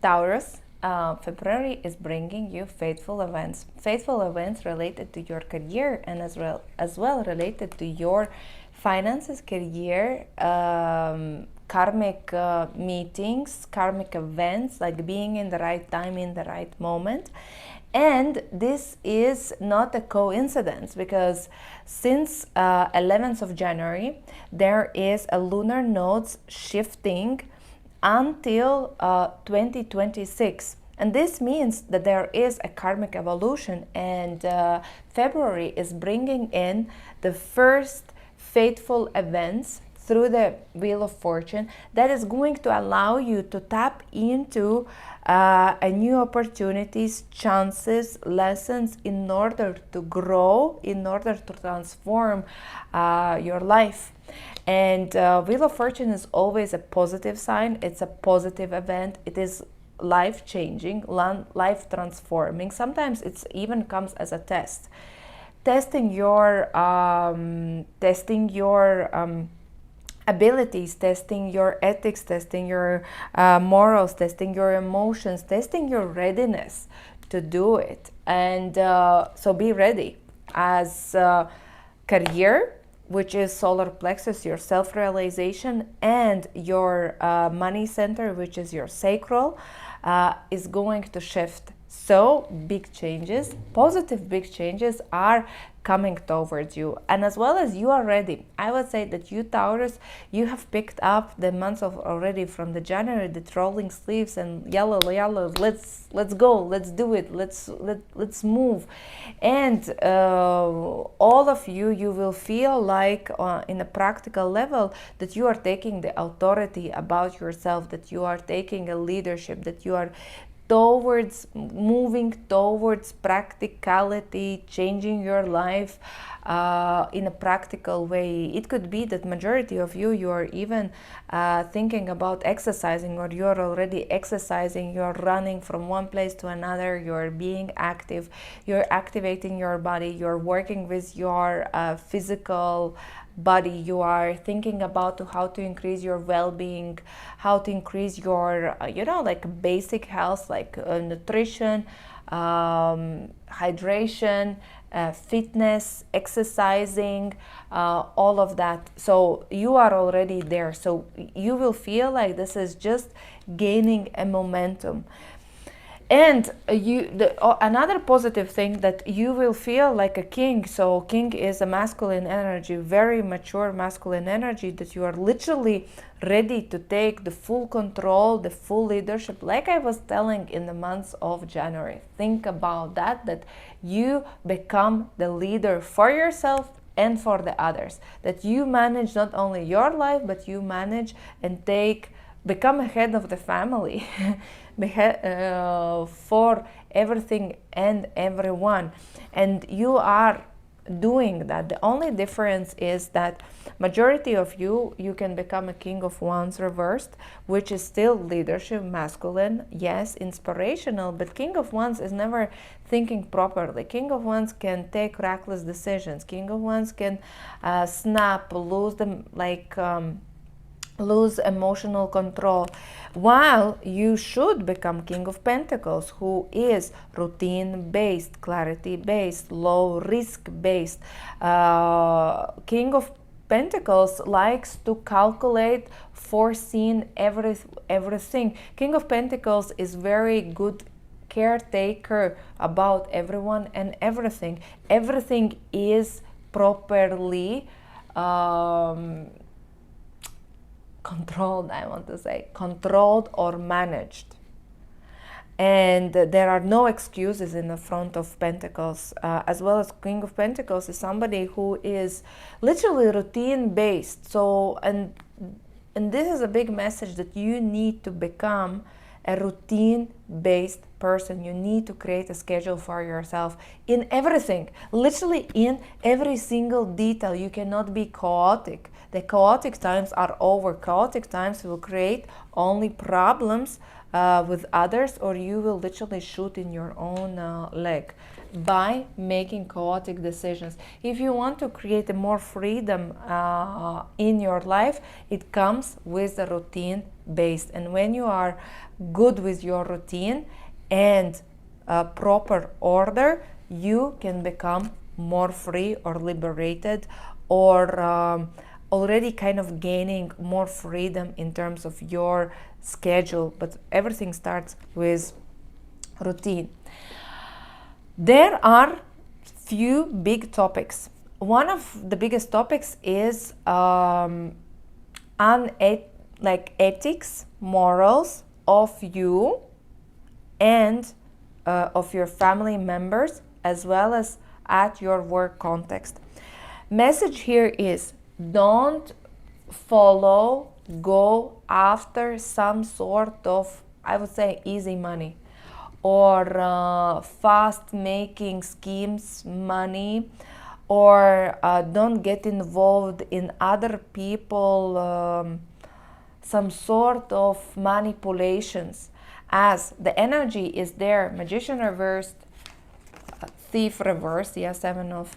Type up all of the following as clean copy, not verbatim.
Taurus, February is bringing you faithful events related to your career and as well related to your finances, career, karmic meetings, karmic events, like being in the right time, in the right moment. And this is not a coincidence, because since 11th of January, there is a lunar nodes shifting until 2026. And this means that there is a karmic evolution, and February is bringing in the first fateful events through the Wheel of Fortune that is going to allow you to tap into new opportunities, chances, lessons in order to grow, in order to transform your life. And Wheel of Fortune is always a positive sign. It's a positive event. It is life changing, life transforming. Sometimes it even comes as a test, testing your abilities, testing your ethics, testing your morals, testing your emotions, testing your readiness to do it. And so be ready. As career, which is solar plexus, your self-realization, and your money center, which is your sacral, is going to shift. So big changes, positive big changes are coming towards you. And as well as you are ready, I would say that you, Taurus, you have picked up the months of already from the January, the rolling sleeves and yellow, let's go, let's do it, let's move. And all of you will feel like in a practical level that you are taking the authority about yourself, that you are taking a leadership, that you are moving towards practicality, changing your life in a practical way. It could be that majority of you are even thinking about exercising, or you're already exercising, you're running from one place to another, you're being active, you're activating your body, you're working with your physical body, you are thinking about how to increase your well-being, how to increase your like basic health, like nutrition, hydration, fitness, exercising, all of that. So you are already there, so you will feel like this is just gaining a momentum. And another positive thing, that you will feel like a king. So king is a masculine energy, very mature masculine energy, that you are literally ready to take the full control, the full leadership. Like I was telling in the months of January, think about that you become the leader for yourself and for the others, that you manage not only your life, but you manage and become a head of the family for everything and everyone. And you are doing that. The only difference is that majority of you can become a King of Wands reversed, which is still leadership, masculine, yes, inspirational, but King of Wands is never thinking properly. King of Wands can take reckless decisions. King of Wands can snap, lose them, lose emotional control, while you should become King of Pentacles, who is routine based, clarity based, low risk based. King of Pentacles likes to calculate, foreseen everything. King of Pentacles is very good caretaker about everyone and everything. Everything is properly controlled or managed. And there are no excuses in the front of Pentacles. As well as King of Pentacles is somebody who is literally routine based. So, and this is a big message, that you need to become a routine based person. You need to create a schedule for yourself in everything, literally in every single detail. You cannot be chaotic. The chaotic times are over. Chaotic times will create only problems with others, or you will literally shoot in your own leg by making chaotic decisions. If you want to create a more freedom in your life, it comes with a routine based. And when you are good with your routine and proper order, you can become more free or liberated, or already kind of gaining more freedom in terms of your schedule. But everything starts with routine. There are few big topics. One of the biggest topics is ethics, morals of you and of your family members, as well as at your work context. Message here is, don't go after some sort of, I would say, easy money, or fast making schemes money, or don't get involved in other people some sort of manipulations, as the energy is there. Magician reversed, thief reversed, seven of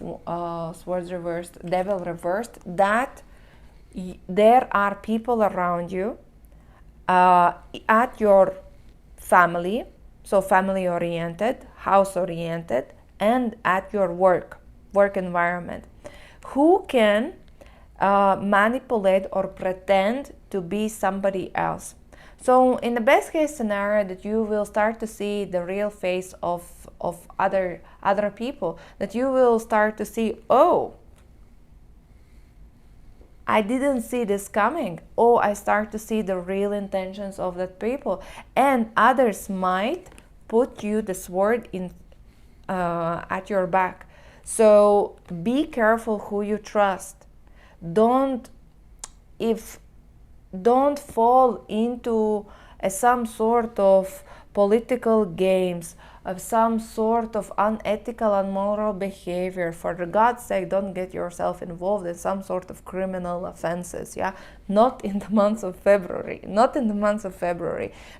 swords reversed, devil reversed, that there are people around you at your family, so family oriented, house oriented, and at your work environment, who can manipulate or pretend to be somebody else. So in the best case scenario, that you will start to see the real face of other people, that you will start to see, oh, I didn't see this coming. Oh, I start to see the real intentions of that people. And others might put you the sword in at your back. So be careful who you trust. Don't fall into some sort of political games, of some sort of unethical, unmoral behavior. For God's sake, don't get yourself involved in some sort of criminal offenses. Not in the months of February.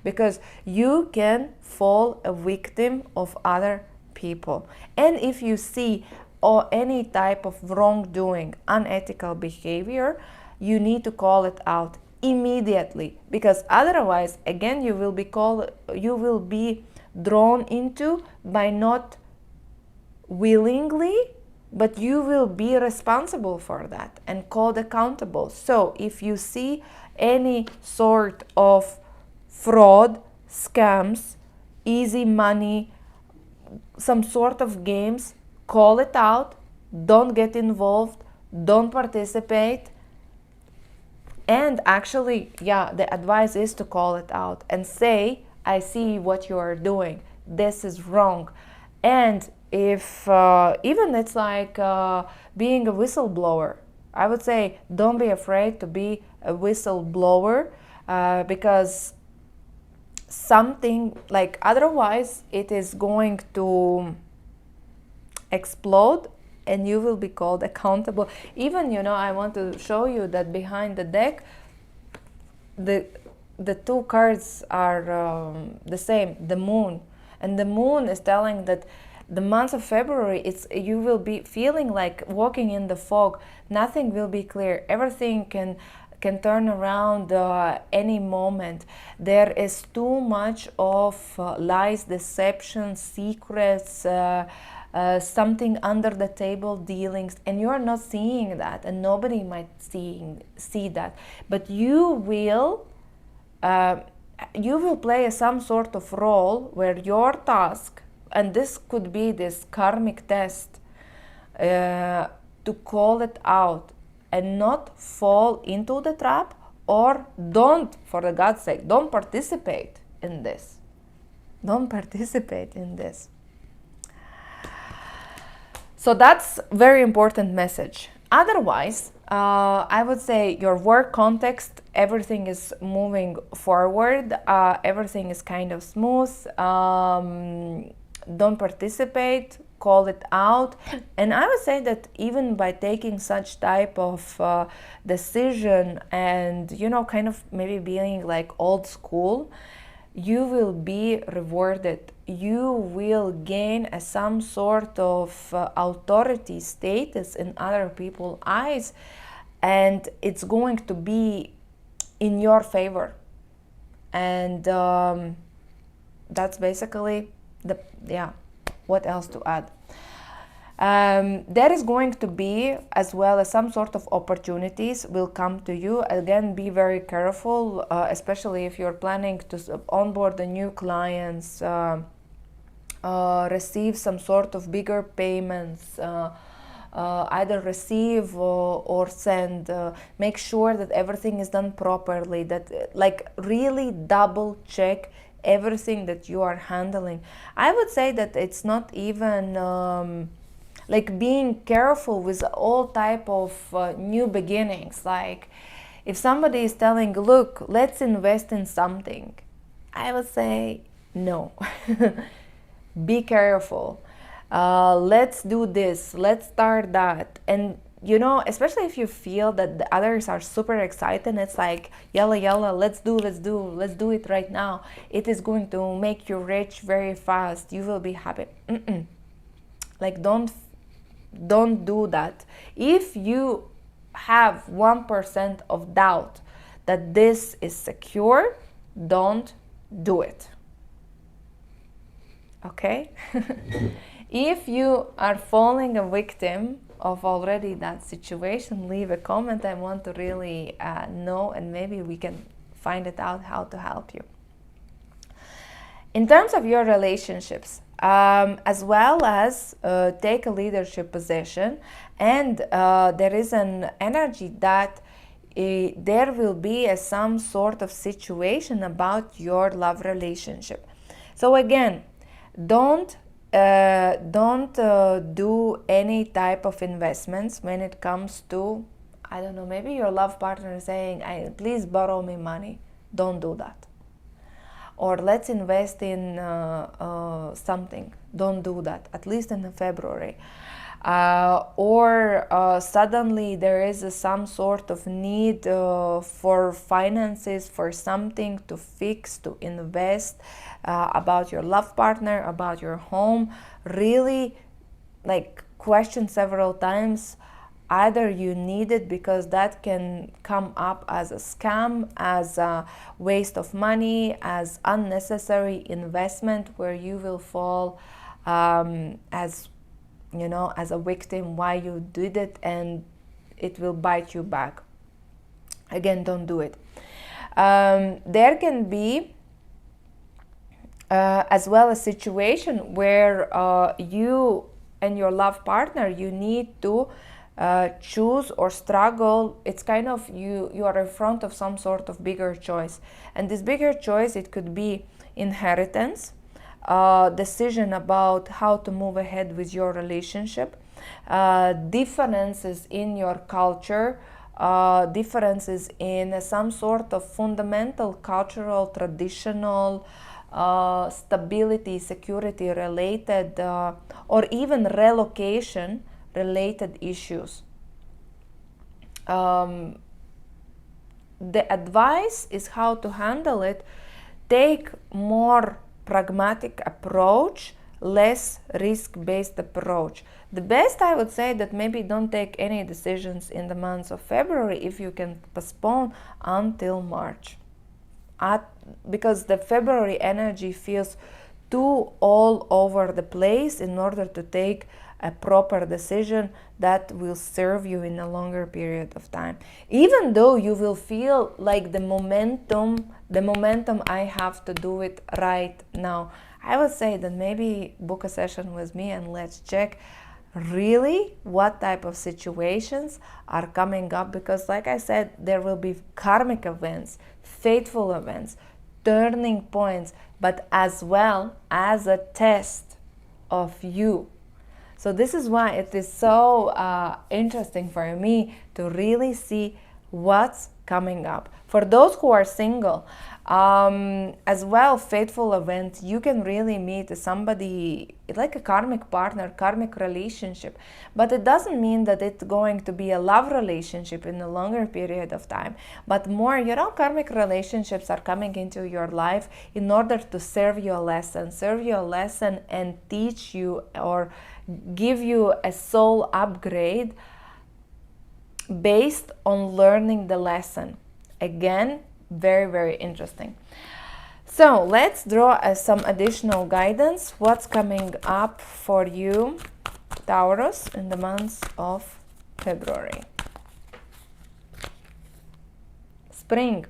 Because you can fall a victim of other people. And if you see any type of wrongdoing, unethical behavior, you need to call it out immediately, because otherwise, again, you will be drawn into by not willingly, but you will be responsible for that and called accountable. So if you see any sort of fraud, scams, easy money, some sort of games, call it out. Don't get involved, don't participate. And actually, the advice is to call it out and say, I see what you are doing. This is wrong. And if even it's like being a whistleblower, I would say don't be afraid to be a whistleblower, because something like otherwise it is going to explode and you will be called accountable. Even, I want to show you that behind the deck, the two cards are the same, the moon. And the moon is telling that the month of February, you will be feeling like walking in the fog. Nothing will be clear. Everything can turn around any moment. There is too much of lies, deception, secrets, something under the table dealings, and you are not seeing that, and nobody might see that. But you will play some sort of role where your task, and this could be this karmic test, to call it out and not fall into the trap, or don't, for the God's sake, don't participate in this. Don't participate in this. So that's very important message. Otherwise, I would say your work context, everything is moving forward, everything is kind of smooth. Don't participate, call it out. And I would say that even by taking such type of decision and, kind of maybe being like old school, you will be rewarded. You will gain some sort of authority status in other people's eyes, and it's going to be in your favor. And that's basically what else to add. There is going to be as well as some sort of opportunities will come to you. Again, be very careful, especially if you're planning to onboard the new clients, receive some sort of bigger payments, either receive or send. Make sure that everything is done properly, that like really double check everything that you are handling. I would say that it's not even like being careful with all type of new beginnings. Like if somebody is telling, look, let's invest in something, I would say no. Be careful. Let's do this, let's start that. And you know, especially if you feel that the others are super excited, it's like yalla, let's do it right now. It is going to make you rich very fast. You will be happy. Like don't do that. If you have 1% of doubt that this is secure, don't do it. Okay? If you are falling a victim of already that situation, leave a comment. I want to really know, and maybe we can find it out how to help you. In terms of your relationships, as well as take a leadership position, and there is an energy that there will be some sort of situation about your love relationship. So again, don't do any type of investments when it comes to, I don't know, maybe your love partner is saying, please borrow me money. Don't do that. Or let's invest in something. Don't do that, at least in February. Or suddenly there is some sort of need for finances, for something to fix, to invest, about your love partner, about your home. Really, like, question several times. Either you need it, because that can come up as a scam, as a waste of money, as unnecessary investment, where you will fall as a victim why you did it, and it will bite you back. Again, don't do it. There can be as well a situation where you and your love partner, you need to choose or struggle. It's kind of you are in front of some sort of bigger choice, and this bigger choice, it could be inheritance, decision about how to move ahead with your relationship, differences in your culture, differences in some sort of fundamental cultural, traditional, stability, security related, or even relocation related issues. The advice is how to handle it. Take more pragmatic approach, less risk-based approach. The best, I would say, that maybe don't take any decisions in the month of February if you can postpone until March. Because the February energy feels too all over the place in order to take a proper decision that will serve you in a longer period of time. Even though you will feel like the momentum, I have to do it right now. I would say that maybe book a session with me and let's check really what type of situations are coming up, because like I said, there will be karmic events, fateful events, turning points, but as well as a test of you. So this is why it is so interesting for me to really see what's coming up. For those who are single, As well, fateful events, you can really meet somebody like a karmic partner, karmic relationship, but it doesn't mean that it's going to be a love relationship in a longer period of time, but more, karmic relationships are coming into your life in order to serve you a lesson and teach you or give you a soul upgrade based on learning the lesson. Again, very, very interesting. So let's draw some additional guidance. What's coming up for you, Taurus, in the month of February? Spring.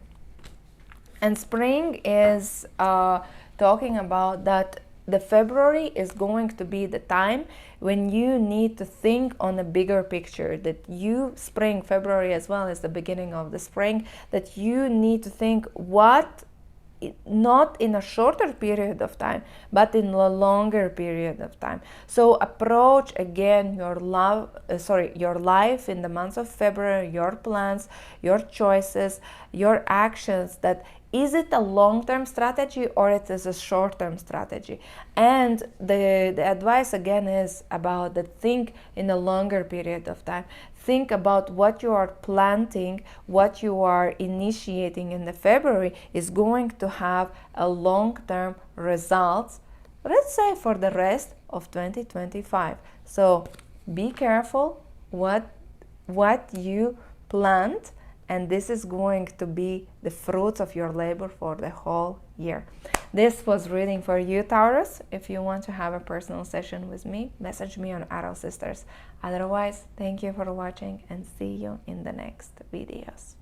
And spring is talking about that the February is going to be the time when you need to think on a bigger picture, that spring, February as well is the beginning of the spring, that you need to think what, not in a shorter period of time, but in a longer period of time. So approach again your life in the month of February, your plans, your choices, your actions, that is it a long-term strategy or it is a short-term strategy? And the advice again is about the think in a longer period of time. Think about what you are planting, what you are initiating in the February is going to have a long-term results, let's say for the rest of 2025. So be careful what you plant, and this is going to be the fruits of your labor for the whole year. This was reading for you, Taurus. If you want to have a personal session with me, message me on Arrow Sisters. Otherwise, thank you for watching and see you in the next videos.